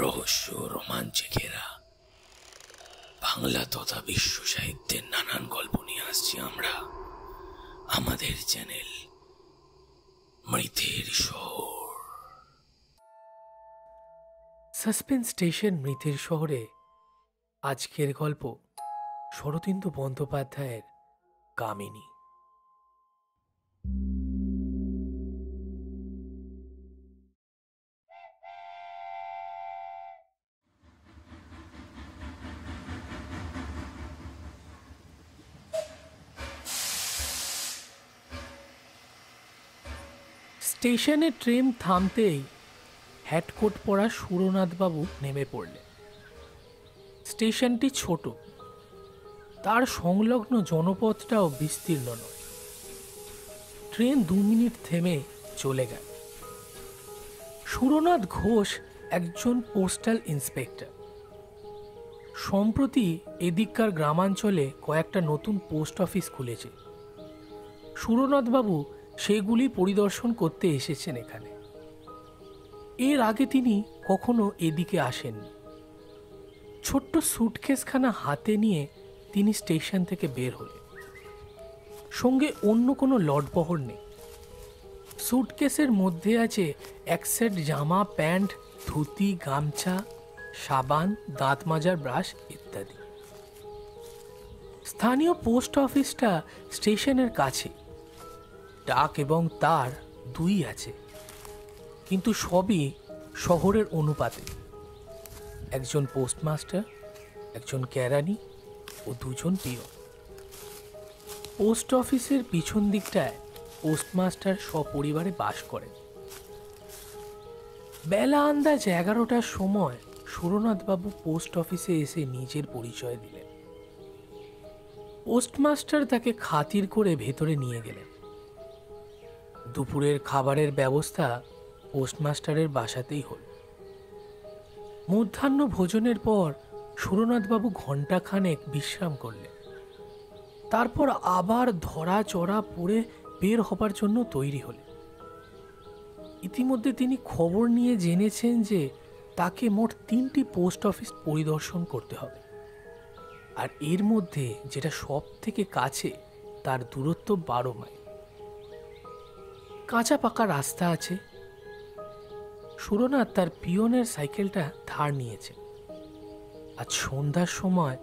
রহস্য রোমাঞ্চে ঘেরা বাংলা তথা বিশ্ব সাহিত্যের নানান গল্প নিয়ে আসছি আমরা আমাদের চ্যানেল মৃতের শহর। সাসপেন্স স্টেশন মৃতের শহরে আজকের গল্প শরদিন্দু বন্দ্যোপাধ্যায়ের কামিনী। স্টেশনে ট্রেন থামতেই হ্যাটকোট পরা সুরনাথবাবু নেমে পড়লেন। স্টেশনটি ছোট, তার সংলগ্ন জনপথটাও বিস্তীর্ণ নয়। ট্রেন 2 মিনিট থেমে চলে গেল। সুরনাথ ঘোষ একজন পোস্টাল ইন্সপেক্টর। সম্প্রতি এদিককার গ্রামাঞ্চলে কয়েকটা নতুন পোস্ট অফিস খুলেছে। সুরনাথবাবু সেগুলি পরিদর্শন করতে এসেছেন এখানে। এর আগে তিনি কখনো এদিকে আসেননি। ছোট্ট সুটকেসখানা হাতে নিয়ে তিনি স্টেশন থেকে বের হলেন। সঙ্গে অন্য কোনো লটবহর নেই। সুটকেসের মধ্যে আছে এক সেট জামা, প্যান্ট, ধুতি, গামছা, সাবান, দাঁত মাজার ব্রাশ ইত্যাদি। স্থানীয় পোস্ট অফিসটা স্টেশনের কাছে। ডাক এবং তার দুই আছে, কিন্তু সবই শহরের অনুপাতে। একজন পোস্টমাস্টার, একজন কেরানি ও 2 জন পিয়ন। পোস্ট অফিসের পিছন দিকটায় পোস্টমাস্টার সপরিবারে বাস করেন। বেলা আন্দাজ 11টার সময় সুরনাথবাবু পোস্ট অফিসে এসে নিজের পরিচয় দিলেন। পোস্টমাস্টার তাকে খাতির করে ভেতরে নিয়ে গেলেন। দুপুরের খাবারের ব্যবস্থা পোস্টমাস্টারের বাসাতেই হল। মধ্যাহ্ন ভোজনের পর সুরনাথবাবু ঘণ্টাখানেক বিশ্রাম করলেন। তারপর আবার ধরা চড়া পড়ে বের হবার জন্য তৈরি হলেন। ইতিমধ্যে তিনি খবর নিয়ে জেনেছেন যে তাকে মোট 3টি পোস্ট অফিস পরিদর্শন করতে হবে, আর এর মধ্যে যেটা সব থেকে কাছে তার দূরত্ব 12 মাইল। কাঁচা পাকা রাস্তা আছে। সুরনাথ তার পিয়নের সাইকেলটা ধার নিয়েছে। আজ সন্ধ্যার সময়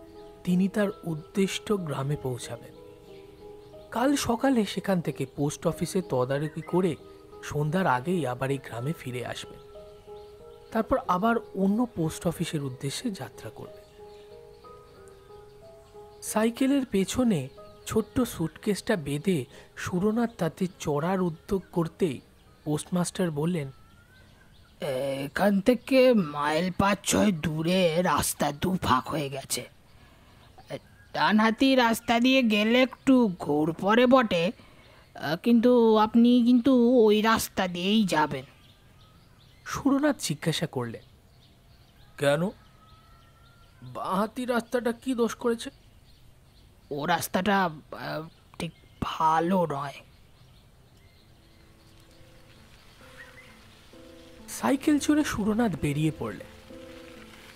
তিনি তার উদ্দিষ্ট গ্রামে পৌঁছাবেন। কাল সকালে সেখান থেকে পোস্ট অফিসে তদারকি করে সন্ধ্যার আগেই আবার এই গ্রামে ফিরে আসবেন। তারপর আবার অন্য পোস্ট অফিসের উদ্দেশ্যে যাত্রা করবেন। সাইকেলের পেছনে ছোট্ট সুটকেসটা বেঁধে সুরনাথ তাতে চড়ার উদ্যোগ করতেই পোস্টমাস্টার বললেন, এখান থেকে মাইল 5-6 দূরে রাস্তা দুভাগ হয়ে গেছে। ডানহাতি রাস্তা দিয়ে গেলে একটু ঘোর পড়ে বটে, কিন্তু আপনি ওই রাস্তা দিয়েই যাবেন। সুরনাথ জিজ্ঞাসা করলেন, কেন? বাঁহাতি রাস্তাটা কি দোষ করেছে? ও রাস্তাটা ঠিক ভালো নয়। সাইকেল চড়ে সুরনাথ বেরিয়ে পড়লেন।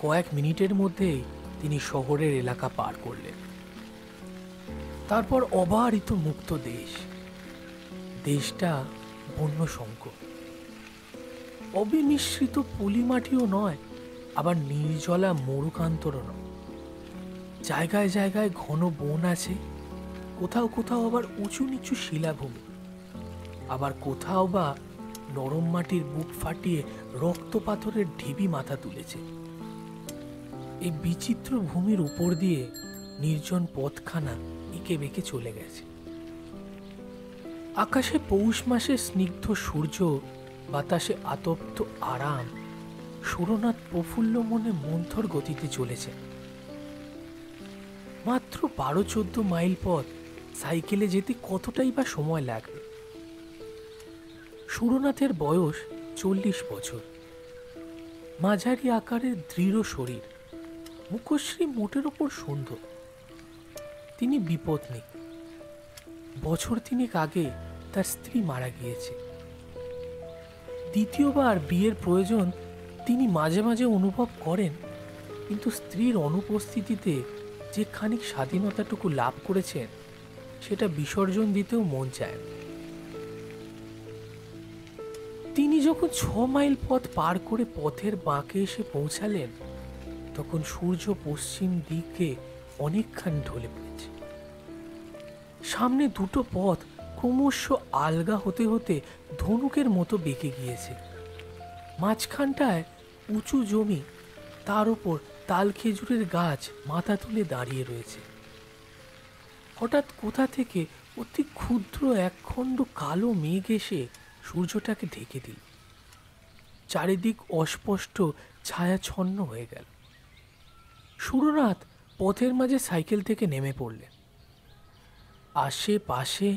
কয়েক মিনিটের মধ্যেই তিনি শহরের এলাকা পার করলেন। তারপর অবারিত মুক্ত দেশ। দেশটা বন্য সংকট। অবিমিশ্রিত পলিমাটিও নয়, আবার নির্জলা মরুকান্তরও নয়। জায়গায় জায়গায় ঘন বন আছে, কোথাও কোথাও আবার উঁচু নিচু শিলাভূমি, আবার কোথাও বা নরম মাটির বুক ফাটিয়ে রক্ত পাথরের ঢিবি মাথা তুলেছে। এই বিচিত্র ভূমির উপর দিয়ে নির্জন পথখানা এঁকে বেঁকে চলে গেছে। আকাশে পৌষ মাসে স্নিগ্ধ সূর্য, বাতাসে আতপ্ত আরাম। সুরনাথ প্রফুল্ল মনে মন্থর গতিতে চলেছে। মাত্র 12-14 মাইল পথ সাইকেলে যেতে কতটাই বা সময় লাগবে। সুরনাথের বয়স 40 বছর। মাঝারি আকারের দৃঢ় শরীর, মুখশ্রী মোটের ওপর সুন্দর। তিনি বিপত্নিক। বছর 3 আগে তার স্ত্রী মারা গিয়েছে। দ্বিতীয়বার বিয়ের প্রয়োজন তিনি মাঝে মাঝে অনুভব করেন, কিন্তু স্ত্রীর অনুপস্থিতিতে যে খানিক স্বাধীনতাটুকু লাভ করেছেন সেটা বিসর্জন দিতেও মন চায় না। তিনি যখন 6 মাইল পথ পার করে পথের বাঁকে এসে পৌঁছালেন, তখন সূর্য পশ্চিম দিকে অনেকখানি ঢলে পড়েছে। সামনে দুটো পথ ক্রমশ আলগা হতে হতে ধনুকের মতো বেঁকে গিয়েছে। মাঝখানটায় উঁচু জমি, তার উপর তাল খেজুরের গাছ মাথা তুলে দাঁড়িয়ে রয়েছে। হঠাৎ কোথা থেকে অতি ক্ষুদ্র একখণ্ড কালো মেঘ এসে সূর্যটাকে ঢেকে দিল। চারিদিক অস্পষ্ট ছায়াচ্ছন্ন হয়ে গেল। সুরনাথ পথের মাঝে সাইকেল থেকে নেমে পড়লেন। আশেপাশে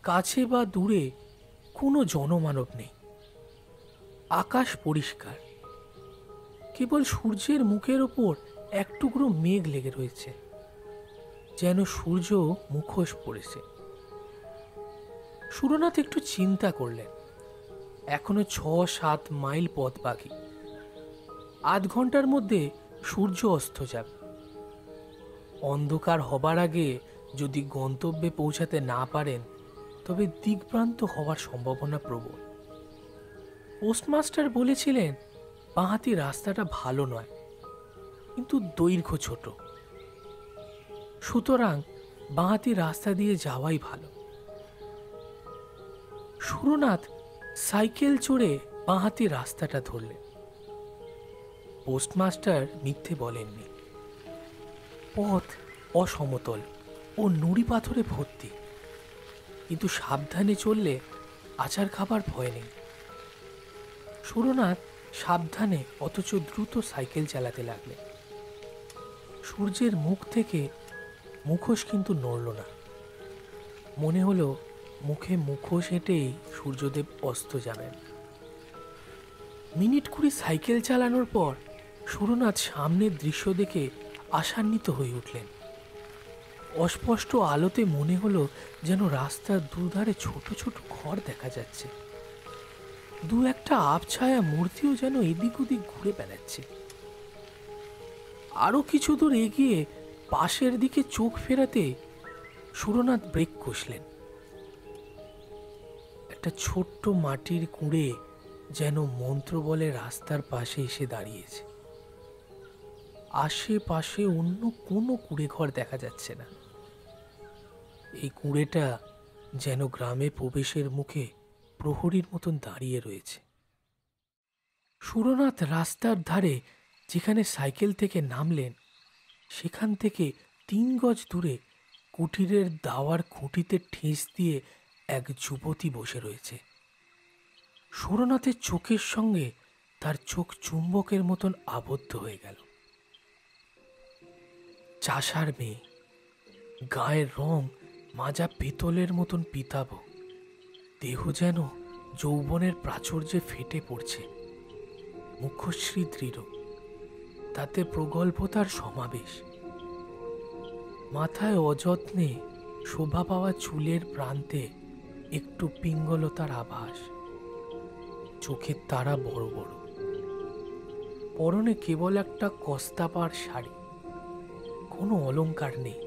কাছে বা দূরে কোনো জনমানব নেই। আকাশ পরিষ্কার, কেবল সূর্যের মুখের ওপর এক টুকরো মেঘ লেগে রয়েছে, যেন সূর্য মুখোশ পড়েছে। সুরনাথ একটু চিন্তা করলেন, এখনো 6-7 মাইল পথ বাকি। আধ ঘন্টার মধ্যে সূর্য অস্ত যাবে। অন্ধকার হবার আগে যদি গন্তব্যে পৌঁছাতে না পারেন, তবে দিগ্ভ্রান্ত হওয়ার সম্ভাবনা প্রবল। পোস্টমাস্টার বলেছিলেন বাঁহাতি রাস্তাটা ভালো নয়, কিন্তু দৈর্ঘ্য ছোট, সুতরাং বাঁহাতি রাস্তা দিয়ে যাওয়াই ভালো। সুরনাথ সাইকেল চড়ে বাঁহাতি রাস্তাটা ধরলেন। পোস্টমাস্টার মিথ্যে বলেননি। পথ অসমতল ও নুড়ি পাথরে ভর্তি, কিন্তু সাবধানে চললে আছাড় খাবার ভয় নেই। সুরনাথ সাবধানে অথচ দ্রুত সাইকেল চালাতে লাগলেন। সূর্যের মুখ থেকে মুখোশ কিন্তু নড়ল না। মনে হলো মুখে মুখোশ হেঁটেই সূর্যদেব অস্ত যাবেন। মিনিট 20 সাইকেল চালানোর পর সুরনাথ সামনের দৃশ্য দেখে আশান্বিত হয়ে উঠলেন। অস্পষ্ট আলোতে মনে হলো যেন রাস্তার দুধারে ছোট ছোট ঘর দেখা যাচ্ছে। দু একটা আবছায়া মূর্তিও যেন এদিক ওদিক ঘুরে বেড়াচ্ছে। আরো কিছু দূর এগিয়ে পাশের দিকে চোখ ফেরাতে সুরনাথ ব্রেক কষলেন। একটা ছোট্ট মাটির কুঁড়ে যেন মন্ত্র বলে রাস্তার পাশে এসে দাঁড়িয়েছে। আশেপাশে অন্য কোনো কুঁড়ে ঘর দেখা যাচ্ছে না। এই কুঁড়েটা যেন গ্রামে প্রবেশের মুখে প্রহরীর মতন দাঁড়িয়ে রয়েছে। সুরনাথ রাস্তার ধারে যেখানে সাইকেল থেকে নামলেন, সেখান থেকে 3 গজ দূরে কুটিরের দাওয়ার খুঁটিতে ঠেস দিয়ে এক যুবতী বসে রয়েছে। সুরনাথের চোখের সঙ্গে তার চোখ চুম্বকের মতন আবদ্ধ হয়ে গেল। চাষার মেয়ে, গায়ের রং মাজা পেতলের মতন পিতাব, দেহ যেন যৌবনের প্রাচুর্যে ফেটে পড়ছে, মুখশ্রী দৃঢ়, তাতে প্রগল্ভতার সমাবেশ। মাথায় অযত্নে শোভা পাওয়া চুলের প্রান্তে একটু পিঙ্গলতার আভাস, চোখের তারা বড় বড়। পরনে কেবল একটা কস্তাপার শাড়ি, কোনো অলংকার নেই।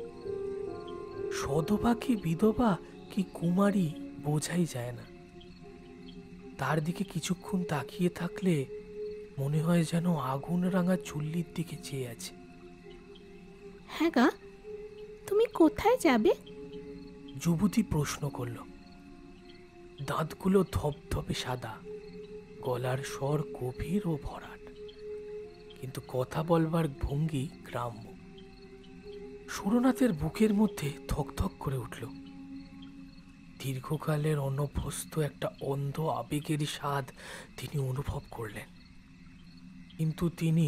সধবা কি বিধবা কি কুমারী বোঝাই যায় না। তার দিকে কিছুক্ষণ তাকিয়ে থাকলে মনে হয় যেন আগুন রাঙা চুল্লির দিকে চেয়ে আছে। হ্যাঁ গা, তুমি কোথায় যাবে? যুবতী প্রশ্ন করল। দাঁতগুলো ধপধপে সাদা, গলার স্বর গভীর ও ভরাট, কিন্তু কথা বলবার ভঙ্গি গ্রাম্য। সুরনাথের বুকের মধ্যে থকথক করে উঠল। দীর্ঘকালের অনভ্যস্ত একটা অন্ধ আবেগেরই স্বাদ তিনি অনুভব করলেন। কিন্তু তিনি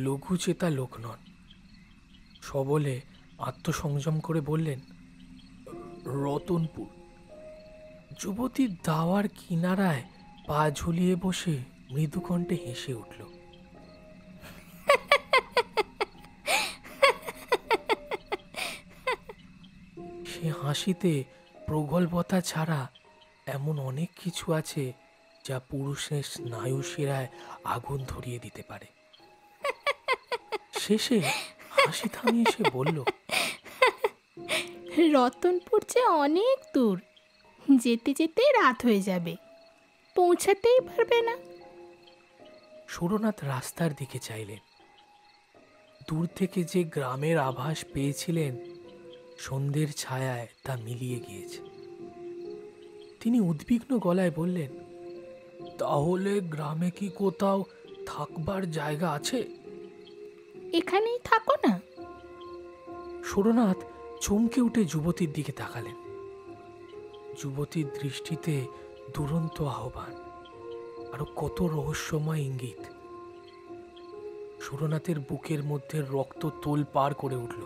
লঘুচেতা লোক নন। সবলে আত্মসংযম করে বললেন, রতনপুর। যুবতী দাওয়ার কিনারায় পা ঝুলিয়ে বসে মৃদুকণ্ঠে হেসে উঠল। সে হাসিতে প্রগল্ভতা ছাড়া এমন অনেক কিছু আছে যা পুরুষের স্নায়ু শিরায় আগুন ধরিয়ে দিতে পারে। শেষে হাসি থামিয়ে সে বলল, রতনপুর যে অনেক দূর, যেতে যেতে রাত হয়ে যাবে, পৌঁছাতেই পারবে না। সুরনাথ রাস্তার দিকে চাইলেন। দূর থেকে যে গ্রামের আভাস পেয়েছিলেন, সন্ধ্যের ছায়ায় তা মিলিয়ে গিয়েছে। তিনি উদ্বিগ্ন গলায় বললেন, তাহলে গ্রামে কি কোথাও থাকবার জায়গা আছে? এখানেই থাকো না। সুরনাথ চমকে উঠে যুবতীর দিকে তাকালেন। যুবতীর দৃষ্টিতে দুরন্ত আহ্বান, আরো কত রহস্যময় ইঙ্গিত। সুরনাথের বুকের মধ্যে রক্ত তোল পার করে উঠল।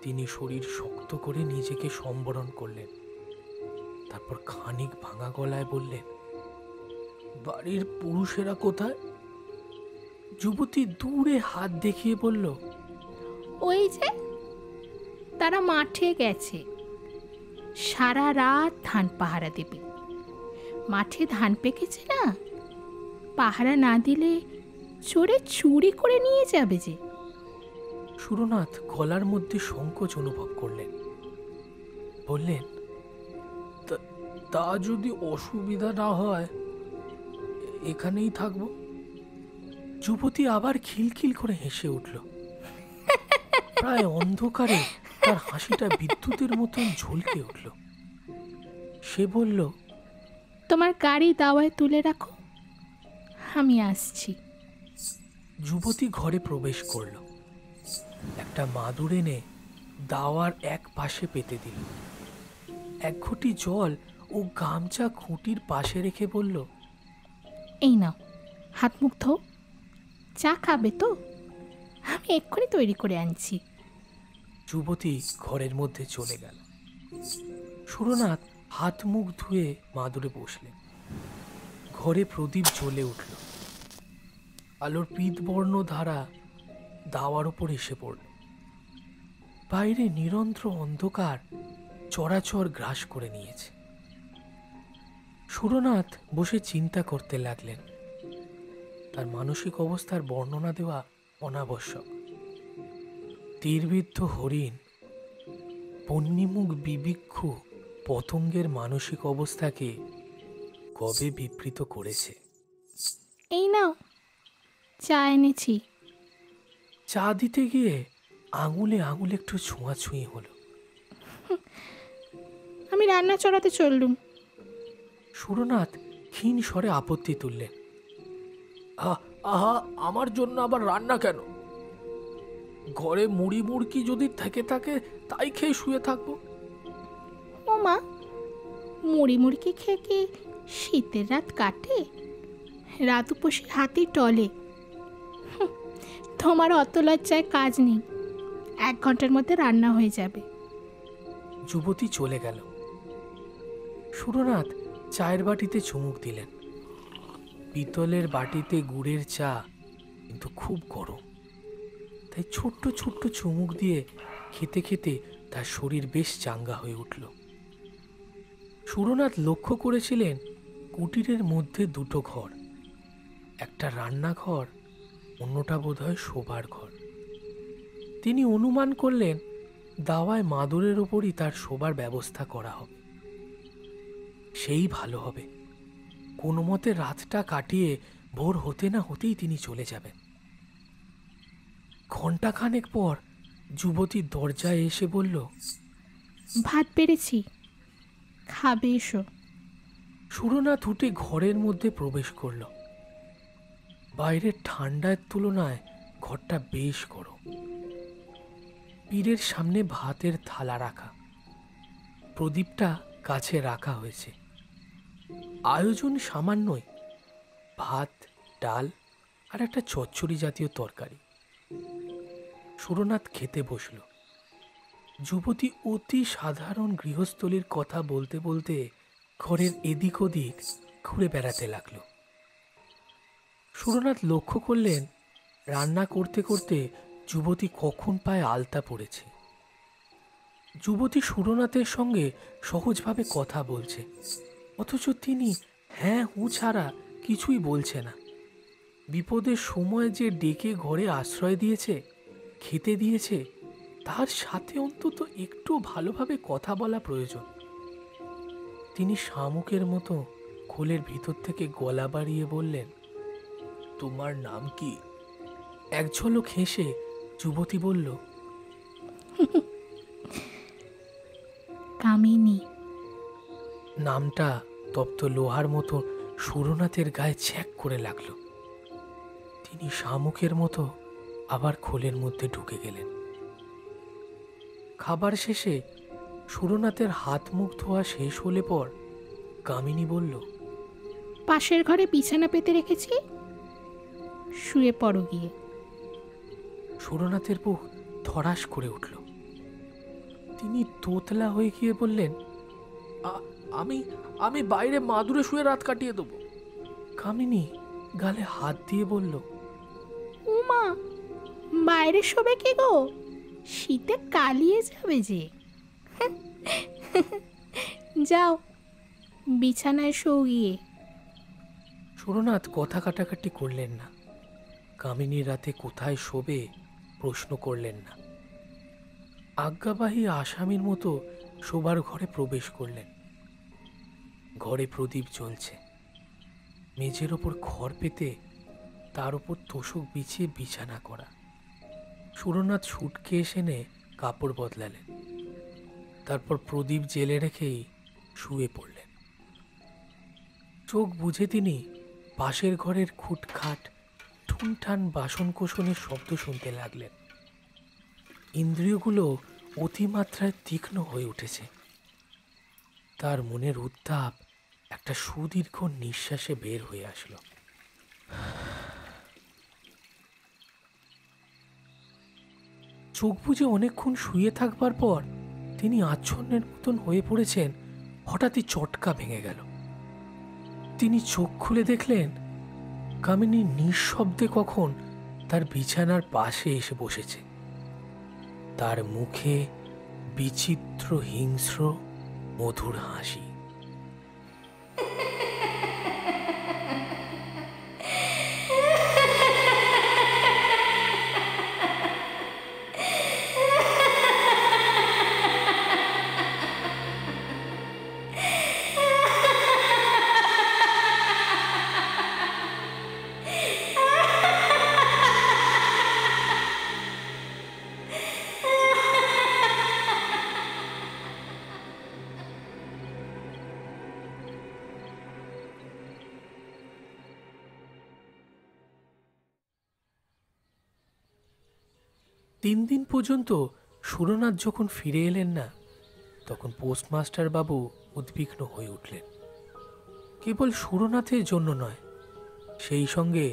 তিনি শরীর শক্ত করে নিজেকে সম্বরণ করলেন। তারপর খানিক ভাঙা গলায় বললেন, বাড়ির পুরুষেরা কোথায়? যুবতী দূরে হাত দেখিয়ে বলল, ওই যে তারা মাঠে গেছে, সারা রাত ধান পাহারা দেবে। মাঠে ধান পেকেছে না, পাহারা না দিলে চোরে চুরি করে নিয়ে যাবে যে। সুরনাথ গলার মধ্যে সংকোচ অনুভব করলেন। বললেন, তা যদি অসুবিধা না হয় এখানেই থাকব। যুবতী আবার খিলখিল করে হেসে উঠল। প্রায় অন্ধকারে তার হাসিটা বিদ্যুতের মতন ঝলকে উঠল। সে বলল, তোমার গাড়ি দাওয়ায় তুলে রাখো, আমি আসছি। যুবতী ঘরে প্রবেশ করল। একটা মাদুর এনে দাওয়ার এক পাশে পেতে দিল। এক ঘটি জল ও গামছা খুঁটির পাশে রেখে বলল, এই নাও, হাত মুখ ধো। চা খাবে তো? আমি এক্ষুনি তৈরি করে আনছি। যুবতী ঘরের মধ্যে চলে গেল। সুরনাথ হাত মুখ ধুয়ে মাদুরে বসলেন। ঘরে প্রদীপ জ্বলে উঠল। আলোর পীতবর্ণ ধারা দাওয়ার উপর এসে পড়ল। বাইরে নিরন্ত্র অন্ধকার চরাচর গ্রাস করে নিয়েছে। সুরনাথ বসে চিন্তা করতে লাগলেন। তার মানসিক অবস্থার বর্ণনা দেওয়া অনাবশ্যক। তীরবিদ্ধ হরিণ, পন্নিমুখ বিবিক্ষু পতঙ্গের মানসিক অবস্থাকে কবে বিবৃত করেছে। এই নাও, চা এনেছি। চা দিতে গিয়ে আঙুলে আঙুলে একটু ছোঁয়াছুঁয়ি হলো। আমি রান্না চড়াতে চললুম। সুরনাথ ক্ষীণ স্বরে আপত্তি তুললেন, আহা, আমার জন্য আবার রান্না কেন? ঘরে মুড়ি মুড়কি যদি থেকে থাকে তাই খেয়ে শুয়ে থাকবো। ও মা, মুড়ি মুড়কি খেয়ে কি শীতের রাত কাটে? রাত উপসে হাতি টলে। তোমার অত লজ্জায় কাজ নেই, 1 ঘন্টার মধ্যে রান্না হয়ে যাবে। যুবতী চলে গেল। সুরনাথ চায়ের বাটিতে চুমুক দিলেন। পিতলের বাটিতে গুড়ের চা, কিন্তু খুব গরম। তাই ছোট্ট ছোট্ট চুমুক দিয়ে খেতে খেতে তার শরীর বেশ চাঙ্গা হয়ে উঠল। সুরনাথ লক্ষ্য করেছিলেন কুটিরের মধ্যে 2টো ঘর, একটা রান্নাঘর, অন্যটা বোধহয় শোবার ঘর। তিনি অনুমান করলেন দাওয়ায় মাদুরের ওপরই তার শোবার ব্যবস্থা করা হবে। সেই ভালো হবে। কোনো মতে রাতটা কাটিয়ে ভোর হতে না হতেই তিনি চলে যাবেন। ঘণ্টাখানেক পর যুবতী দরজায় এসে বলল, ভাত বেড়েছি, খাবে এসো। সুরনাথ উঠে ঘরের মধ্যে প্রবেশ করল। বাইরের ঠান্ডার তুলনায় ঘরটা বেশ গরম। পীরের সামনে ভাতের থালা রাখা, প্রদীপটা কাছে রাখা হয়েছে। আয়োজন সামান্যই, ভাত, ডাল আর একটা চচ্চড়ি জাতীয় তরকারি। সুরনাথ খেতে বসল। যুবতী অতি সাধারণ গৃহস্থলীর কথা বলতে বলতে ঘরের এদিক ওদিক ঘুরে বেড়াতে লাগলো। সুরনাথ লক্ষ্য করলেন রান্না করতে করতে যুবতী কখন পায়ে আলতা পড়েছে। যুবতী সুরনাথের সঙ্গে সহজভাবে কথা বলছে, অথচ তিনি হ্যাঁ হু ছাড়া কিছুই বলছে না। বিপদের সময় যে ডেকে ঘরে আশ্রয় দিয়েছে, খেতে দিয়েছে, তার সাথে অন্তত একটু ভালোভাবে কথা বলা প্রয়োজন। তিনি শামুকের মতো খোলের ভিতর থেকে গলা বাড়িয়ে বললেন, তোমার নাম কি? এক ঝলক হেসে যুবতী বলল, কামিনী। নামটা তপ্ত লোহার মতো সুরনাথের গায়ে ছ্যাক করে লাগলো। তিনি শামুকের মতো আবার খোলের মধ্যে ঢুকে গেলেন। খাবার শেষে সুরনাথের হাত মুখ ধোয়া শেষ হলে পর কামিনী বলল, পাশের ঘরে বিছানা পেতে রেখেছি, শুয়ে পড়ো গিয়ে। সুরনাথের বুক ধড়াস করে উঠল। তিনি তোতলা হয়ে গিয়ে বললেন, আমি আমি বাইরে মাদুরে শুয়ে রাত কাটিয়ে দেব। কামিনী গালে হাত দিয়ে বলল, উমা, বাইরে শোবে কি গো? শীতে কালিয়ে যাবে যে। যাও বিছানায় শো গিয়ে। সুরনাথ কথা কাটাকাটি করলেন না। কামিনীর রাতে কোথায় শোবে প্রশ্ন করলেন না। আজ্ঞাবাহী আসামির মতো শোবার ঘরে প্রবেশ করলেন। ঘরে প্রদীপ জ্বলছে। মেঝের ওপর খড় পেতে তার উপর তোষক বিছিয়ে বিছানা করা। সুরনাথ সুটকেস এনে কাপড় বদলালেন, তারপর প্রদীপ জেলে রেখেই শুয়ে পড়লেন। চোখ বুঝে তিনি পাশের ঘরের খুটখাট ঠুনঠান বাসনকোসনের শব্দ শুনতে লাগলেন। ইন্দ্রিয়গুলো অতিমাত্রায় তীক্ষ্ণ হয়ে উঠেছে। তার মনের উত্তাপ একটা সুদীর্ঘ নিঃশ্বাসে বের হয়ে আসলো। চোখ বুজে অনেকক্ষণ শুয়ে থাকবার পর তিনি আচ্ছন্নের মতন হয়ে পড়েছেন। হঠাৎই চটকা ভেঙে গেল। তিনি চোখ খুলে দেখলেন কামিনী নিঃশব্দে কখন তার বিছানার পাশে এসে বসেছে। তার মুখে বিচিত্র হিংস্র মধুর হাসি। তিন দিন পর্যন্ত সুরনাথ যখন ফিরে এলেন না, তখন পোস্টমাস্টার বাবু উদ্বিগ্ন হয়ে উঠলেন। কেবল সুরনাথের জন্য নয়, সেই সঙ্গে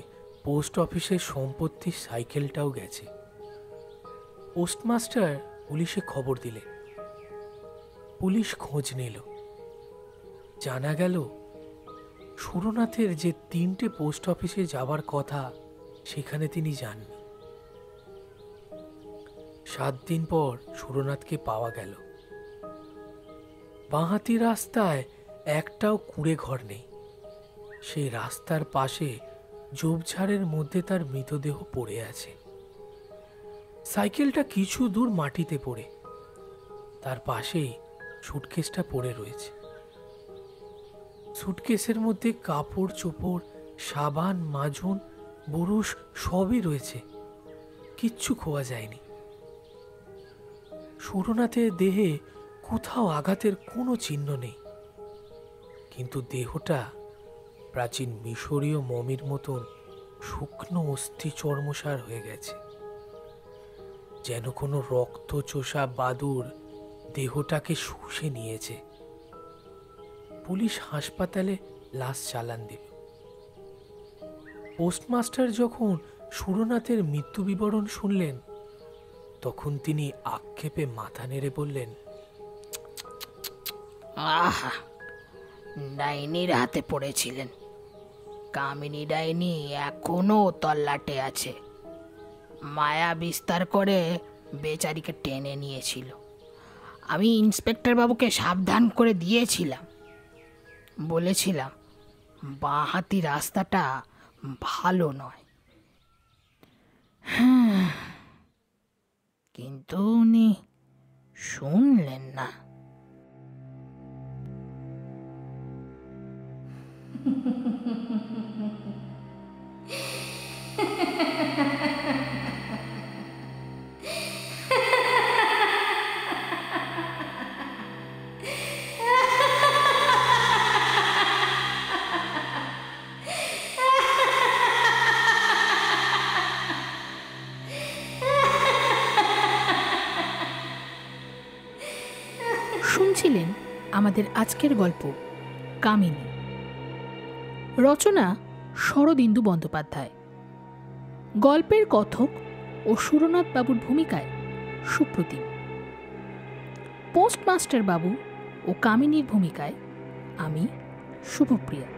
পোস্ট অফিসের সম্পত্তির সাইকেলটাও গেছে। পোস্টমাস্টার পুলিশে খবর দিলেন। পুলিশ খোঁজ নিল। জানা গেল সুরনাথের যে 3টে পোস্ট অফিসে যাবার কথা সেখানে তিনি যাননি। 7 দিন পর সুরনাথকে পাওয়া গেল। বাঁহাতি রাস্তায় একটাও কুঁড়ে ঘর নেই। সেই রাস্তার পাশে ঝোপঝাড়ের মধ্যে তার মৃতদেহ পড়ে আছে। সাইকেলটা কিছু দূর মাটিতে পড়ে, তার পাশেই সুটকেসটা পড়ে রয়েছে। সুটকেসের মধ্যে কাপড় চোপড়, সাবান, মাজুন, বুরুশ সবই রয়েছে। কিচ্ছু খোয়া যায়নি। সুরনাথের দেহে কোথাও আঘাতের কোনো চিহ্ন নেই, কিন্তু দেহটা প্রাচীন মিশরীয় মমির মতন শুকনো অস্থি চর্মসার হয়ে গেছে। যেন কোনো রক্তচোষা বাদুড় দেহটাকে শুষে নিয়েছে। পুলিশ হাসপাতালে লাশ চালান দিল। পোস্টমাস্টার যখন সুরনাথের মৃত্যু বিবরণ শুনলেন, তখন তিনি আক্ষেপে মাথা নেড়ে বললেন, আহা, ডাইনির হাতে পড়েছিলেন। কামিনী ডাইনি এখনো তল্লাটে আছে। মায়া বিস্তার করে বেচারিকে টেনে নিয়েছিল। আমি ইন্সপেক্টর বাবুকে সাবধান করে দিয়েছিলাম, বলেছিলাম বাঁহাতি রাস্তাটা ভালো নয়। হ্যাঁ, কিন্তু উনি শুনলেন না। শুনছিলেন আমাদের আজকের গল্প কামিনী। রচনা শরদিন্দু বন্দ্যোপাধ্যায়। গল্পের কথক ও সুরনাথ বাবুর ভূমিকায় সুপ্রতিম। পোস্টমাস্টার বাবু ও কামিনীর ভূমিকায় আমি শুভপ্রিয়া।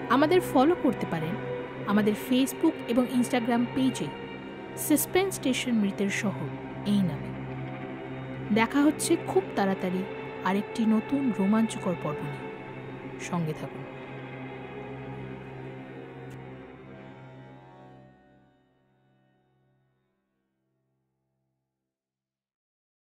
আমাদের ফলো করতে পারেন আমাদের ফেসবুক এবং ইনস্টাগ্রাম পেজে সাসপেন্স স্টেশন মৃতের শহর এই নামে। দেখা হচ্ছে খুব তাড়াতাড়ি আরেকটি নতুন রোমাঞ্চকর পর্ব নিয়ে। সঙ্গে থাকুন।